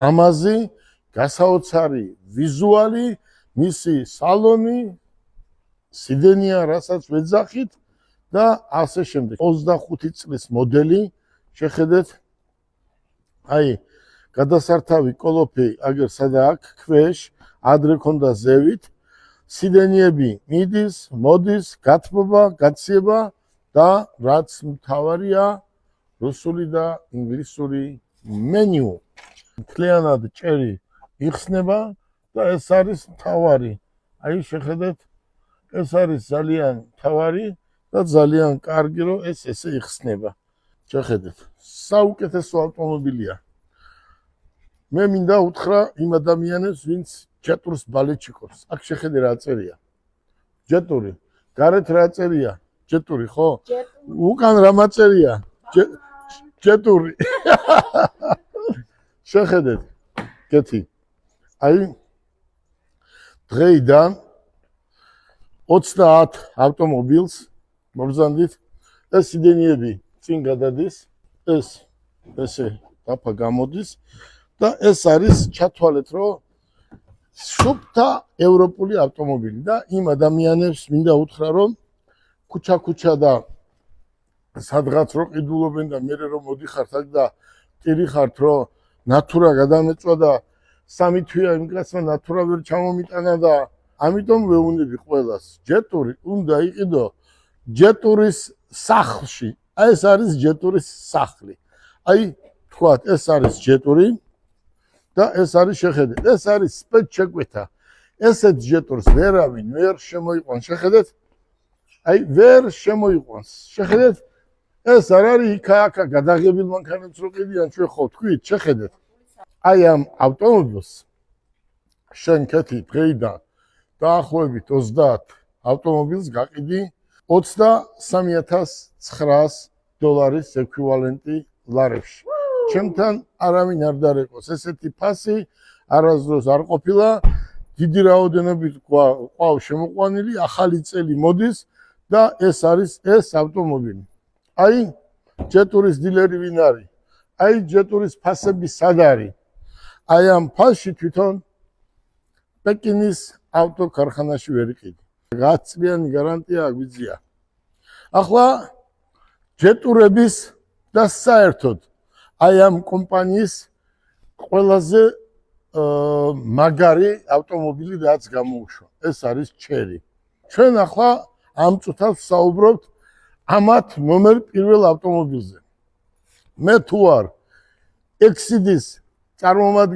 ამაზე გასაოცარი ვიზუალი, მისი სალონი, სიდენია, რასაც ვეძახით და ასე შემდეგ. 25 წლის მოდელი შეხედეთ. აი, გადასართავი კოლოფი აგერ სადა აქ ქვეშ, ადრე ქონდა ზევით. სიდენიები მიდის, მოდის, გათბობა, გაციება და რაც მთავარია, რუსული და ინგლისური მენიუ. მთლიანად ჭერი იხსნება და ეს არის მთავარი. აი შეხედეთ, ეს არის ძალიან მთავარი და ძალიან კარგი რომ ეს ესე იხსნება. შეხედეთ, საუკეთესო ავტომობილია. მე მინდა უთხრა იმ ადამიანებს, ვინც ჯეტურს ბალეჩიკობს. აქ შეხედე რა წერია. ჯეტური. გარეთ რა წერია? ჯეტური, ხო? უკან რა მაწერია? ჯეტური. შეხედეთ. კეთი. აი დღეიდან 30 ავტომობილს მოგზანდით. ეს სიდენიები წინ გადადის, ეს ესე დაფა გამოდის და ეს არის ჩათვალეთ, რომ სუფთა ევროპული ავტომობილი და იმ ადამიანებს მინდა უთხრა, რომ ქუჩა და სადღაც რო ყიდულობენ და მერე რომ მოდიხართ აქ და ტირიხართ, რომ ნატურა გადამეწვა და 3 თვეა იმ კაცმა ნატურა ვერ ჩამომიტანა და ამიტომ ვეუბნები ყველას, ჯეტური უნდა იყიდო ჯეტურის სახლში. აი ეს არის ჯეტურის სახლი. აი თქვათ, ეს არის ჯეტური და ეს არის შეხედეთ. ეს არის სპეცჩეკვეთა. ესეთ ჯეტურს ვერავინ ვერ შემოიყვანს. შეხედეთ. აი ვერ შემოიყვანს. შეხედეთ. ეს არ არის იქა გადაღებილ მანქანებს რო ყიდიან ჩვენ ხო თქვით, შეხედეთ. აი ამ ავტომობილს შენ კეთი დღეიდან დაახლოებით 30 ავტომობილს გაყიდი $23,900 ეკვივალენტი ლარებში. ჩემთან არავინ არ დარეკოს. ესეთი ფასი არასდროს არ ყოფილა. დიდი რაოდენობით ყავს შემოყვანილი, ახალი წელი მოდის და ეს არის ეს ავტომობილი. აი ჯეტურის დილერი ვინ არის? აი ჯეტურის ფასები სად არის? აი ამ ფასში თვითონ პეკინის ავტოქარხანაში ვერ იყიდი. 10 წლიანი გარანტია აგვიძია. ახლა ჯეტურების და საერთოდ აი ამ კომპანიის ყველაზე მაგარი ავტომობილი რაც გამოუშვა. ეს არის ჩერი. ჩვენ ახლა ამ წუთას საუბრობთ ამათ ნომერ პირველ ავტომობილზე. მე თუ არ ექსიდის წარმომადგენელი